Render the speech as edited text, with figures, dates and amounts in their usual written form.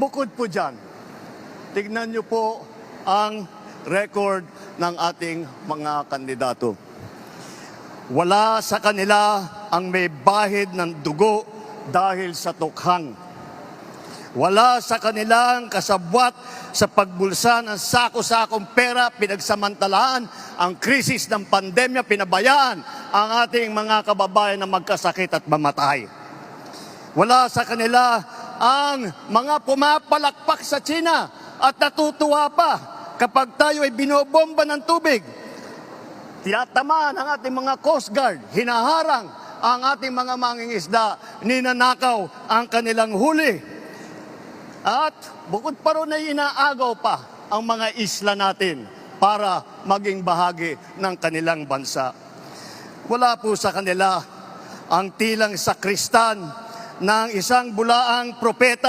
Bukod po dyan, tignan niyo po ang record ng ating mga kandidato. Wala sa kanila ang may bahid ng dugo dahil sa tukhang. Wala sa kanilang kasabwat sa pagbulsa ng sako-sakong pera, pinagsamantalaan ang krisis ng pandemya, pinabayaan ang ating mga kababayan na magkasakit at mamatay. Wala sa kanila ang mga pumapalakpak sa China at natutuwa pa kapag tayo ay binobomba ng tubig. Tinatamaan ang ating mga Coast Guard, hinaharang ang ating mga mangingisda, ninanakaw ang kanilang huli. At bukod pa ron ay inaagaw pa ang mga isla natin para maging bahagi ng kanilang bansa. Wala po sa kanila ang tilang sakristan ng isang bulaang propeta